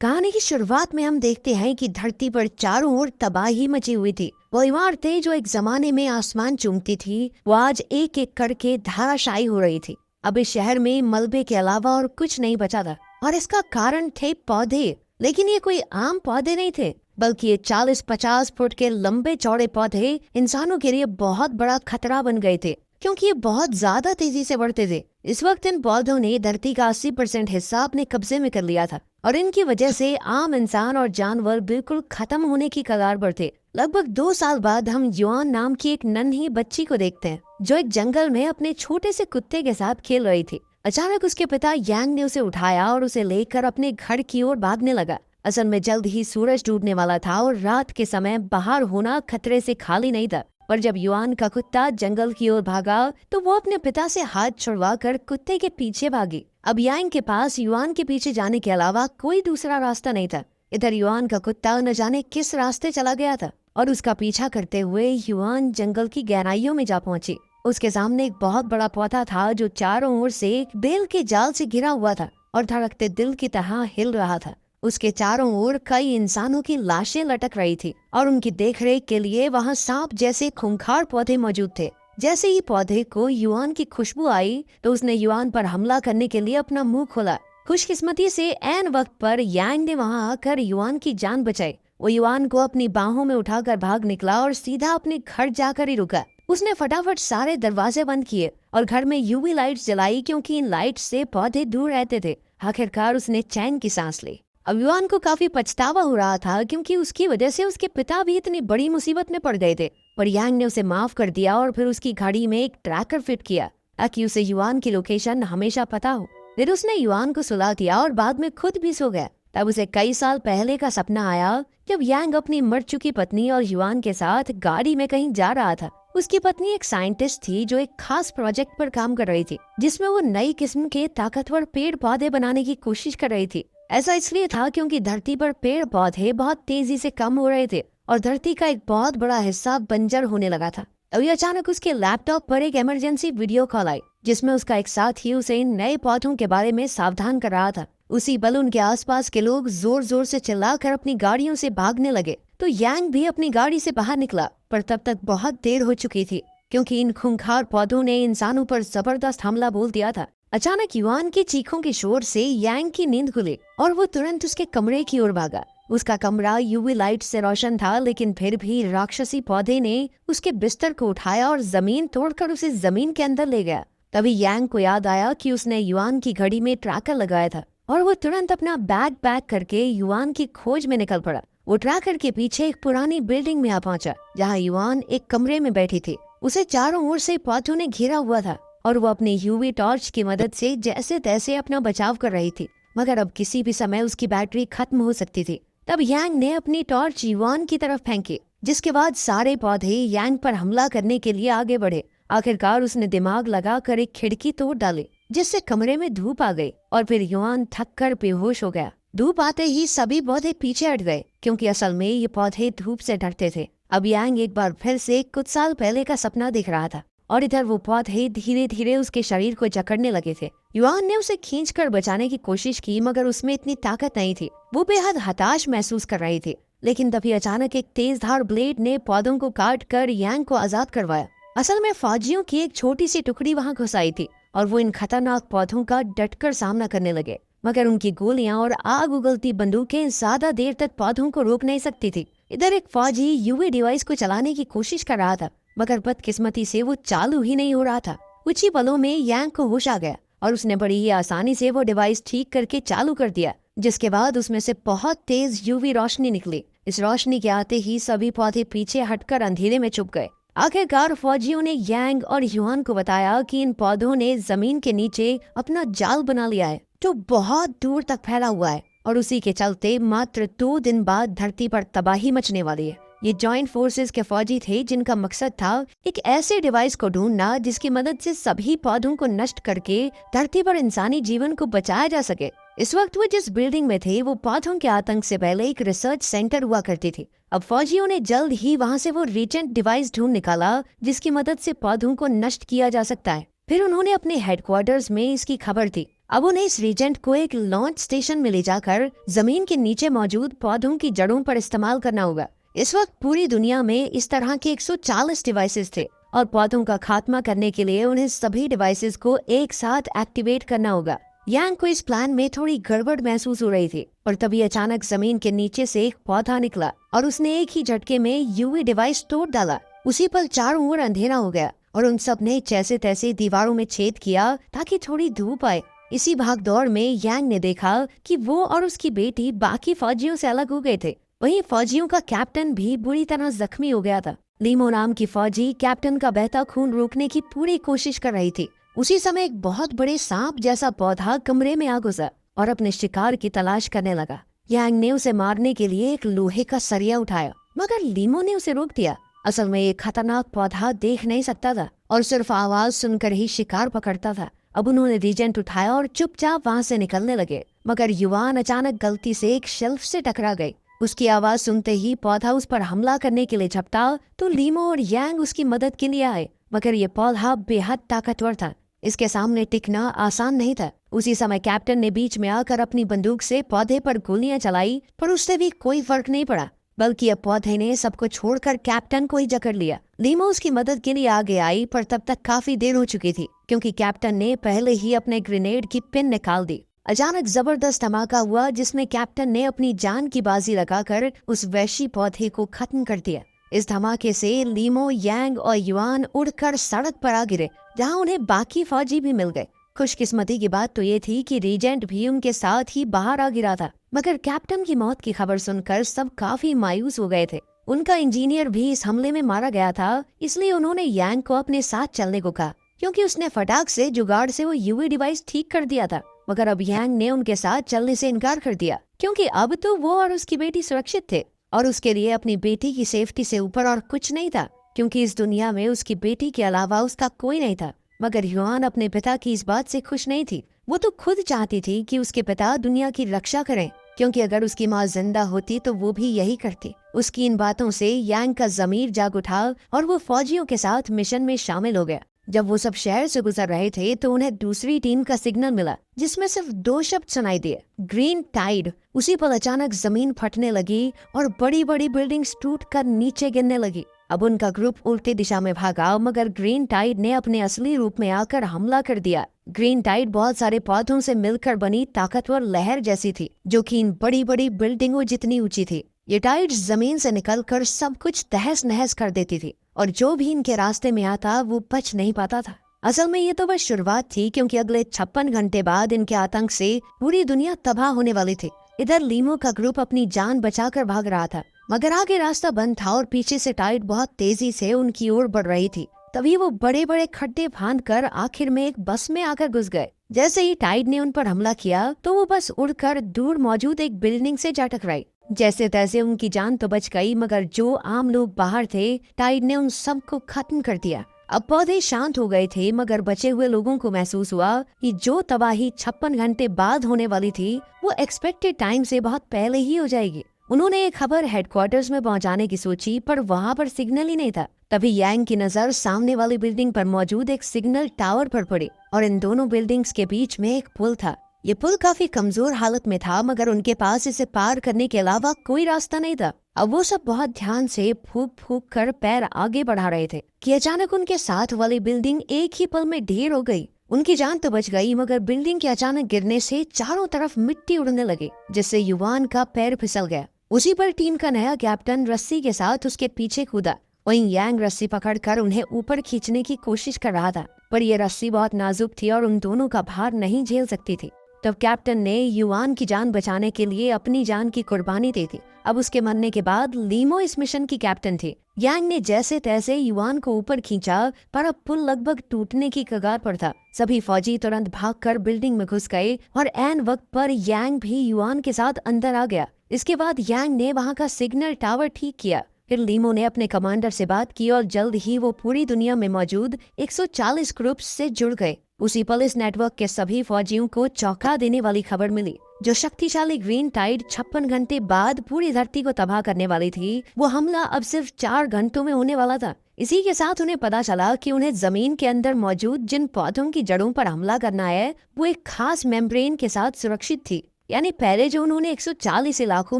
कहानी की शुरुआत में हम देखते हैं कि धरती पर चारों ओर तबाही मची हुई थी। वो इमारतें जो एक जमाने में आसमान चूमती थी, वो आज एक एक करके धाराशायी हो रही थी। अब इस शहर में मलबे के अलावा और कुछ नहीं बचा था, और इसका कारण थे पौधे। लेकिन ये कोई आम पौधे नहीं थे, बल्कि ये 40-50 फुट के लंबे चौड़े पौधे इंसानों के लिए बहुत बड़ा खतरा बन गए थे, क्योंकि ये बहुत ज्यादा तेजी से बढ़ते थे। इस वक्त इन पौधों ने धरती का 80% हिस्सा अपने कब्जे में कर लिया था, और इनकी वजह से आम इंसान और जानवर बिल्कुल खत्म होने की कगार पर थे। लगभग 2 साल बाद हम युआन नाम की एक नन्ही बच्ची को देखते हैं, जो एक जंगल में अपने छोटे से कुत्ते के साथ खेल रही थी। अचानक उसके पिता यांग ने उसे उठाया और उसे लेकर अपने घर की ओर भागने लगा। असल में जल्द ही सूरज डूबने वाला था और रात के समय बाहर होना खतरे से खाली नहीं था। पर जब युआन का कुत्ता जंगल की ओर भागा तो वो अपने पिता से हाथ छुड़वाकर कुत्ते के पीछे भागी। अब यांग के पास युआन के पीछे जाने के अलावा कोई दूसरा रास्ता नहीं था। इधर युआन का कुत्ता न जाने किस रास्ते चला गया था, और उसका पीछा करते हुए युआन जंगल की गहराइयों में जा पहुंची। उसके सामने एक बहुत बड़ा पौधा था जो चारों ओर से एक बेल के जाल से घिरा हुआ था और धड़कते दिल की तरह हिल रहा था। उसके चारों ओर कई इंसानों की लाशें लटक रही थी, और उनकी देखरेख के लिए वहां सांप जैसे खूंखार पौधे मौजूद थे। जैसे ही पौधे को युआन की खुशबू आई तो उसने युआन पर हमला करने के लिए अपना मुंह खोला। खुशकिस्मती से ऐन वक्त पर यांग ने वहां आकर युआन की जान बचाई। वो युआन को अपनी बाहों में उठाकर भाग निकला और सीधा अपने घर जाकर ही रुका। उसने फटाफट सारे दरवाजे बंद किए और घर में यूवी लाइट्स जलाई, क्योंकि इन लाइट्स से पौधे दूर रहते थे। आखिरकार उसने चैन की सांस ली। अब युआन को काफी पछतावा हो रहा था, क्योंकि उसकी वजह से उसके पिता भी इतनी बड़ी मुसीबत में पड़ गए थे। पर यांग ने उसे माफ कर दिया और फिर उसकी घड़ी में एक ट्रैकर फिट किया, ताकि उसे युआन की लोकेशन हमेशा पता हो। फिर उसने युआन को सुला दिया और बाद में खुद भी सो गया। तब उसे कई साल पहले का सपना आया, जब यांग अपनी मर चुकी पत्नी और युआन के साथ गाड़ी में कहीं जा रहा था। उसकी पत्नी एक साइंटिस्ट थी जो एक खास प्रोजेक्ट पर काम कर रही थी, जिसमें वो नई किस्म के ताकतवर पेड़ पौधे बनाने की कोशिश कर रही थी। ऐसा इसलिए था क्योंकि धरती पर पेड़ पौधे बहुत तेजी से कम हो रहे थे और धरती का एक बहुत बड़ा हिस्सा बंजर होने लगा था। अभी अचानक उसके लैपटॉप पर एक इमरजेंसी वीडियो कॉल आई, जिसमें उसका एक साथी उसे इन नए पौधों के बारे में सावधान कर रहा था। उसी पल उनके आसपास के लोग जोर जोर से चिल्लाकर अपनी गाड़ियों से भागने लगे। तो यांग भी अपनी गाड़ी से बाहर निकला, पर तब तक बहुत देर हो चुकी थी, क्योंकि इन खूंखार पौधों ने इंसानों पर जबरदस्त हमला बोल दिया था। अचानक युआन की चीखों के शोर से यांग की नींद खुली और वो तुरंत उसके कमरे की ओर भागा। उसका कमरा यूवी लाइट से रोशन था, लेकिन फिर भी राक्षसी पौधे ने उसके बिस्तर को उठाया और जमीन तोड़कर उसे जमीन के अंदर ले गया। तभी यांग को याद आया कि उसने युआन की घड़ी में ट्रैकर लगाया था, और वो तुरंत अपना बैग पैक करके युआन की खोज में निकल पड़ा। वो ट्रैकर के पीछे एक पुरानी बिल्डिंग में आ पहुंचा, जहाँ युआन एक कमरे में बैठी थी। उसे चारों ओर से पौधों ने घेरा हुआ था, और वो अपने यूवी टॉर्च की मदद से जैसे तैसे अपना बचाव कर रही थी। मगर अब किसी भी समय उसकी बैटरी खत्म हो सकती थी। तब यांग ने अपनी टॉर्च युआन की तरफ फेंकी, जिसके बाद सारे पौधे यांग पर हमला करने के लिए आगे बढ़े। आखिरकार उसने दिमाग लगाकर एक खिड़की तोड़ डाली, जिससे कमरे में धूप आ गई, और फिर युआन थक कर बेहोश हो गया। धूप आते ही सभी पौधे पीछे हट गए, क्योंकि असल में ये पौधे धूप से डरते थे। अब यांग एक बार फिर से कुछ साल पहले का सपना दिख रहा था, और इधर वो पौधे धीरे धीरे उसके शरीर को जकड़ने लगे थे। युआन ने उसे खींचकर बचाने की कोशिश की, मगर उसमें इतनी ताकत नहीं थी। वो बेहद हताश महसूस कर रही थी। लेकिन तभी अचानक एक तेज धार ब्लेड ने पौधों को काट कर यांग को आजाद करवाया। असल में फौजियों की एक छोटी सी टुकड़ी वहां घुस आई थी, और वो इन खतरनाक पौधों का डटकर सामना करने लगे। मगर उनकी गोलियां और आग उगलती बंदूकें ज्यादा देर तक पौधों को रोक नहीं सकती थी। इधर एक फौजी यूवी डिवाइस को चलाने की कोशिश कर रहा था, मगर बदकिस्मती से वो चालू ही नहीं हो रहा था। कुछ ही पलों में यांग को होश आ गया, और उसने बड़ी ही आसानी से वो डिवाइस ठीक करके चालू कर दिया, जिसके बाद उसमें से बहुत तेज यूवी रोशनी निकली। इस रोशनी के आते ही सभी पौधे पीछे हटकर अंधेरे में छुप गए। आखिरकार फौजियों ने यांग और युआन को बताया कि इन पौधों ने जमीन के नीचे अपना जाल बना लिया है, जो बहुत दूर तक फैला हुआ है, और उसी के चलते मात्र 2 दिन बाद धरती पर तबाही मचने वाली है। ये जॉइंट फोर्सेस के फौजी थे, जिनका मकसद था एक ऐसे डिवाइस को ढूंढना जिसकी मदद से सभी पौधों को नष्ट करके धरती पर इंसानी जीवन को बचाया जा सके। इस वक्त वो जिस बिल्डिंग में थे, वो पौधों के आतंक से पहले एक रिसर्च सेंटर हुआ करती थी। अब फौजियों ने जल्द ही वहाँ से वो रीजेंट डिवाइस ढूंढ निकाला, जिसकी मदद से पौधों को नष्ट किया जा सकता है। फिर उन्होंने अपने हेडक्वार्टर्स में इसकी खबर दी, अब उन्हें इस रीजेंट को एक लॉन्च स्टेशन में ले जाकर जमीन के नीचे मौजूद पौधों की जड़ों पर इस्तेमाल करना होगा। इस वक्त पूरी दुनिया में इस तरह के 140 डिवाइसेस थे और पौधों का खात्मा करने के लिए उन्हें सभी डिवाइसेस को एक साथ एक्टिवेट करना होगा। यांग को इस प्लान में थोड़ी गड़बड़ महसूस हो रही थी और तभी अचानक जमीन के नीचे से एक पौधा निकला और उसने एक ही झटके में यूवी डिवाइस तोड़ डाला। उसी पल चारों ओर अंधेरा हो गया और उन सब ने जैसे तैसे दीवारों में छेद किया ताकि थोड़ी धूप आए। इसी भाग दौड़ में यांग ने देखा कि वो और उसकी बेटी बाकी फौजियों से अलग हो गए थे। वहीं फौजियों का कैप्टन भी बुरी तरह जख्मी हो गया था। लीमो नाम की फौजी कैप्टन का बहता खून रोकने की पूरी कोशिश कर रही थी। उसी समय एक बहुत बड़े सांप जैसा पौधा कमरे में आ घुसा और अपने शिकार की तलाश करने लगा। यांग ने उसे मारने के लिए एक लोहे का सरिया उठाया, मगर लीमो ने उसे रोक दिया। असल में एक खतरनाक पौधा देख नहीं सकता था और सिर्फ आवाज सुनकर ही शिकार पकड़ता था। अब उन्होंने रीजेंट उठाया और चुपचाप वहाँ से निकलने लगे, मगर युवान अचानक गलती से एक शेल्फ से टकरा गई। उसकी आवाज सुनते ही पौधा उस पर हमला करने के लिए झपटा तो लीमो और यांग उसकी मदद के लिए आए, मगर ये पौधा बेहद ताकतवर था। इसके सामने टिकना आसान नहीं था। उसी समय कैप्टन ने बीच में आकर अपनी बंदूक से पौधे पर गोलियां चलाई, पर उससे भी कोई फर्क नहीं पड़ा, बल्कि अब पौधे ने सबको छोड़कर कैप्टन को ही जकड़ लिया। लीमो उसकी मदद के लिए आगे आई, पर तब तक काफी देर हो चुकी थी क्योंकि कैप्टन ने पहले ही अपने ग्रेनेड की पिन निकाल दी। अचानक जबरदस्त धमाका हुआ जिसमें कैप्टन ने अपनी जान की बाजी लगाकर उस वैशी पौधे को खत्म कर दिया। इस धमाके से लीमो, यांग और युआन उड़कर सड़क पर आ गिरे, जहां उन्हें बाकी फौजी भी मिल गए। खुशकिस्मती की बात तो ये थी कि रीजेंट भी उनके साथ ही बाहर आ गिरा था, मगर कैप्टन की मौत की खबर सुनकर सब काफी मायूस हो गए थे। उनका इंजीनियर भी इस हमले में मारा गया था, इसलिए उन्होंने यांग को अपने साथ चलने को कहा, क्योंकि उसने फटाक से जुगाड़ से वो यूवी डिवाइस ठीक कर दिया था। मगर अब यांग ने उनके साथ चलने से इनकार कर दिया, क्योंकि अब तो वो और उसकी बेटी सुरक्षित थे और उसके लिए अपनी बेटी की सेफ्टी से ऊपर और कुछ नहीं था, क्योंकि इस दुनिया में उसकी बेटी के अलावा उसका कोई नहीं था। मगर युआन अपने पिता की इस बात से खुश नहीं थी। वो तो खुद चाहती थी कि उसके पिता दुनिया की रक्षा करें, क्योंकि अगर उसकी माँ जिंदा होती तो वो भी यही करती। उसकी इन बातों से यांग का जमीर जाग उठा और वो फौजियों के साथ मिशन में शामिल हो गया। जब वो सब शहर से गुजर रहे थे तो उन्हें दूसरी टीम का सिग्नल मिला, जिसमें सिर्फ 2 शब्द सुनाई दिए, ग्रीन टाइड। उसी पर अचानक जमीन फटने लगी और बड़ी बड़ी बिल्डिंग्स टूटकर नीचे गिरने लगी। अब उनका ग्रुप उल्टी दिशा में भागा, मगर ग्रीन टाइड ने अपने असली रूप में आकर हमला कर दिया। ग्रीन टाइड बहुत सारे पौधों से मिलकर बनी ताकतवर लहर जैसी थी, जो कि इन बड़ी बड़ी बिल्डिंगों जितनी ऊंची थी। ये टाइड जमीन से निकलकर सब कुछ तहस नहस कर देती थी और जो भी इनके रास्ते में आता वो बच नहीं पाता था। असल में ये तो बस शुरुआत थी, क्योंकि अगले 56 घंटे बाद इनके आतंक से पूरी दुनिया तबाह होने वाली थी। इधर लीमो का ग्रुप अपनी जान बचाकर भाग रहा था, मगर आगे रास्ता बंद था और पीछे से टाइड बहुत तेजी से उनकी ओर बढ़ रही थी। तभी वो बड़े बड़े खड्डे फांदकर आखिर में एक बस में आकर घुस गए। जैसे ही टाइड ने उन पर हमला किया तो वो बस उड़कर दूर मौजूद एक बिल्डिंग से जा टकराई। जैसे तैसे उनकी जान तो बच गई, मगर जो आम लोग बाहर थे, टाइड ने उन सबको खत्म कर दिया। अब पौधे शांत हो गए थे, मगर बचे हुए लोगों को महसूस हुआ कि जो तबाही 56 घंटे बाद होने वाली थी वो एक्सपेक्टेड टाइम से बहुत पहले ही हो जाएगी। उन्होंने एक खबर हेडक्वार्टर्स में पहुंचाने की सोची, पर वहां पर सिग्नल ही नहीं था। तभी यांग की नजर सामने वाली बिल्डिंग पर मौजूद एक सिग्नल टावर पर पड़ी और इन दोनों बिल्डिंग्स के बीच में एक पुल था। ये पुल काफी कमजोर हालत में था, मगर उनके पास इसे पार करने के अलावा कोई रास्ता नहीं था। अब वो सब बहुत ध्यान से फूक फूक कर पैर आगे बढ़ा रहे थे कि अचानक उनके साथ वाली बिल्डिंग एक ही पल में ढेर हो गई। उनकी जान तो बच गई, मगर बिल्डिंग के अचानक गिरने से चारों तरफ मिट्टी उड़ने लगी, जिससे युवान का पैर फिसल गया। उसी पर टीम का नया कैप्टन रस्सी के साथ उसके पीछे कूदा। वहीं यांग रस्सी पकड़कर उन्हें ऊपर खींचने की कोशिश कर रहा था, पर यह रस्सी बहुत नाजुक थी और उन दोनों का भार नहीं झेल सकती थी। तब कैप्टन ने युआन की जान बचाने के लिए अपनी जान की कुर्बानी दी थी। अब उसके मरने के बाद लीमो इस मिशन की कैप्टन थी। यांग ने जैसे तैसे युआन को ऊपर खींचा, पर अब पुल लगभग टूटने की कगार पर था। सभी फौजी तुरंत भागकर बिल्डिंग में घुस गए और ऐन वक्त पर यांग भी युआन के साथ अंदर आ गया। इसके बाद यांग ने वहां का सिग्नल टावर ठीक किया। फिर लीमो ने अपने कमांडर से बात की और जल्द ही वो पूरी दुनिया में मौजूद 140 ग्रुप्स से जुड़ गए। उसी पल इस नेटवर्क के सभी फौजियों को चौंका देने वाली खबर मिली। जो शक्तिशाली ग्रीन टाइड 56 घंटे बाद पूरी धरती को तबाह करने वाली थी, वो हमला अब सिर्फ 4 घंटों में होने वाला था। इसी के साथ उन्हें पता चला कि उन्हें जमीन के अंदर मौजूद जिन पौधों की जड़ों पर हमला करना है वो एक खास मेम्ब्रेन के साथ सुरक्षित थी। यानी पहले जो उन्होंने 140 इलाकों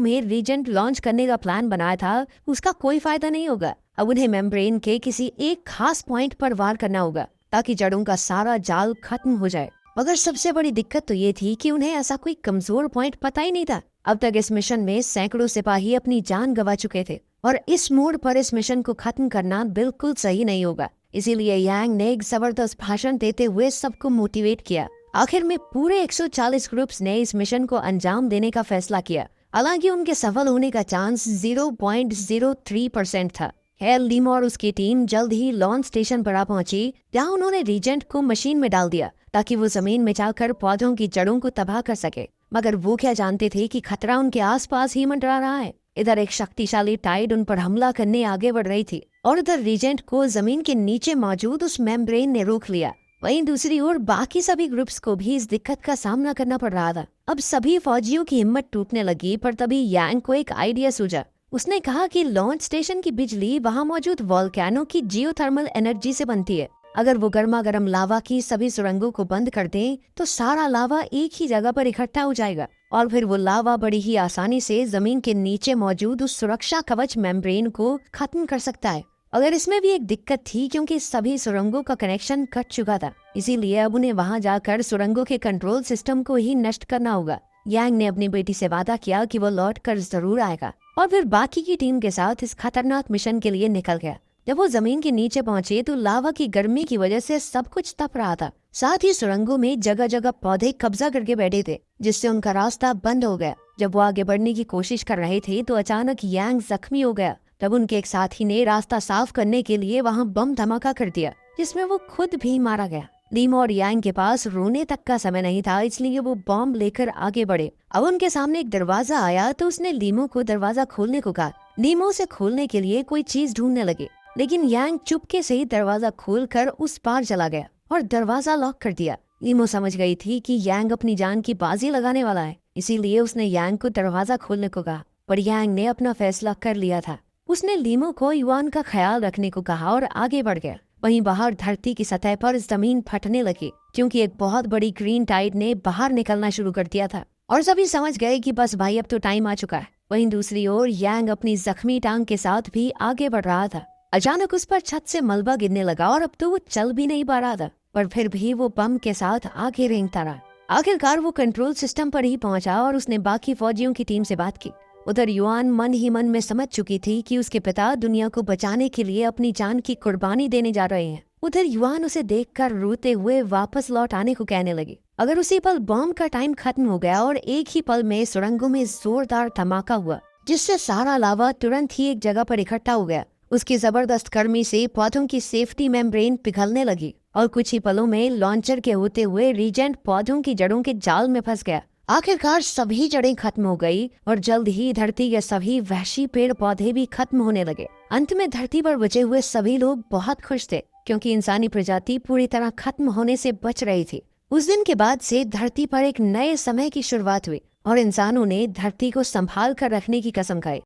में रीजेंट लॉन्च करने का प्लान बनाया था उसका कोई फायदा नहीं होगा। अब उन्हें मेम्ब्रेन के किसी एक खास पॉइंट पर वार करना होगा ताकि जड़ों का सारा जाल खत्म हो जाए। मगर सबसे बड़ी दिक्कत तो ये थी कि उन्हें ऐसा कोई कमजोर पॉइंट पता ही नहीं था। अब तक इस मिशन में सैकड़ों सिपाही अपनी जान गंवा चुके थे और इस मोड़ पर इस मिशन को खत्म करना बिल्कुल सही नहीं होगा। इसीलिए यांग ने एक जबरदस्त भाषण देते हुए सबको मोटिवेट किया। आखिर में पूरे 140 ग्रुप्स ने इस मिशन को अंजाम देने का फैसला किया। हालांकि उनके सफल होने का चांस 0.03% था। लीमो और उसकी टीम जल्द ही लॉन्च स्टेशन पर आ पहुंची, जहां उन्होंने रीजेंट को मशीन में डाल दिया ताकि वो जमीन में जाकर पौधों की जड़ों को तबाह कर सके। मगर वो क्या जानते थे कि खतरा उनके आसपास ही मंडरा रहा है। इधर एक शक्तिशाली टाइड उन पर हमला करने आगे बढ़ रही थी और इधर रीजेंट को जमीन के नीचे मौजूद उस मेम्ब्रेन ने रोक लिया। वहीं दूसरी ओर बाकी सभी ग्रुप्स को भी इस दिक्कत का सामना करना पड़ रहा था। अब सभी फौजियों की हिम्मत टूटने लगी, पर तभी यांग को एक आइडिया सूझा। उसने कहा कि लॉन्च स्टेशन की बिजली वहां मौजूद वोल्केनो की जियोथर्मल एनर्जी से बनती है। अगर वो गर्मा गर्म लावा की सभी सुरंगों को बंद कर दें तो सारा लावा एक ही जगह पर इकट्ठा हो जाएगा और फिर वो लावा बड़ी ही आसानी से जमीन के नीचे मौजूद उस सुरक्षा कवच मेम्ब्रेन को खत्म कर सकता है। अगर इसमें भी एक दिक्कत थी क्योंकि सभी सुरंगों का कनेक्शन कट चुका था, इसीलिए अब उन्हें वहां जाकर सुरंगों के कंट्रोल सिस्टम को ही नष्ट करना होगा। यांग ने अपनी बेटी से वादा किया कि वो लौट कर जरूर आएगा और फिर बाकी की टीम के साथ इस खतरनाक मिशन के लिए निकल गया। जब वो जमीन के नीचे पहुंचे तो लावा की गर्मी की वजह से सब कुछ तप रहा था। साथ ही सुरंगों में जगह जगह पौधे कब्जा करके बैठे थे, जिससे उनका रास्ता बंद हो गया। जब वो आगे बढ़ने की कोशिश कर रहे थे तो अचानक यांग जख्मी हो गया। तब उनके एक साथी ने रास्ता साफ करने के लिए वहां बम धमाका कर दिया, जिसमें वो खुद भी मारा गया। लीमो और यांग के पास रोने तक का समय नहीं था, इसलिए वो बॉम्ब लेकर आगे बढ़े। अब उनके सामने एक दरवाजा आया तो उसने लीमो को दरवाजा खोलने को कहा। लीमो उसे खोलने के लिए कोई चीज ढूंढने लगे, लेकिन यांग चुपके से ही दरवाजा खोलकर उस पार चला गया और दरवाजा लॉक कर दिया। लीमो समझ गई थी कि यांग अपनी जान की बाजी लगाने वाला है, इसीलिए उसने यांग को दरवाजा खोलने को कहा। पर यांग ने अपना फैसला कर लिया था। उसने लीमो को युआन का ख्याल रखने को कहा और आगे बढ़ गया। वहीं बाहर धरती की सतह पर जमीन फटने लगी क्योंकि एक बहुत बड़ी ग्रीन टाइड ने बाहर निकलना शुरू कर दिया था और सभी समझ गए कि बस भाई अब तो टाइम आ चुका है। वहीं दूसरी ओर यांग अपनी जख्मी टांग के साथ भी आगे बढ़ रहा था। अचानक उस पर छत से मलबा गिरने लगा और अब तो वो चल भी नहीं पा रहा था, पर फिर भी वो बम के साथ आगे रेंगता रहा। आखिरकार वो कंट्रोल सिस्टम पर ही पहुंचा और उसने बाकी फौजियों की टीम से बात की। उधर युआन मन ही मन में समझ चुकी थी कि उसके पिता दुनिया को बचाने के लिए अपनी जान की कुर्बानी देने जा रहे हैं। उधर युआन उसे देखकर रोते हुए वापस लौट आने को कहने लगी। अगर उसी पल बॉम्ब का टाइम खत्म हो गया और एक ही पल में सुरंगों में जोरदार धमाका हुआ, जिससे सारा लावा तुरंत ही एक जगह पर इकट्ठा हो गया। उसकी जबरदस्त गर्मी से पौधों की सेफ्टी मेम्ब्रेन पिघलने लगी और कुछ ही पलों में लॉन्चर के होते हुए रीजेंट पौधों की जड़ों के जाल में फंस गया। आखिरकार सभी जड़ें खत्म हो गई और जल्द ही धरती के सभी वहशी पेड़ पौधे भी खत्म होने लगे। अंत में धरती पर बचे हुए सभी लोग बहुत खुश थे क्योंकि इंसानी प्रजाति पूरी तरह खत्म होने से बच रही थी। उस दिन के बाद से धरती पर एक नए समय की शुरुआत हुई और इंसानों ने धरती को संभाल कर रखने की कसम खाई।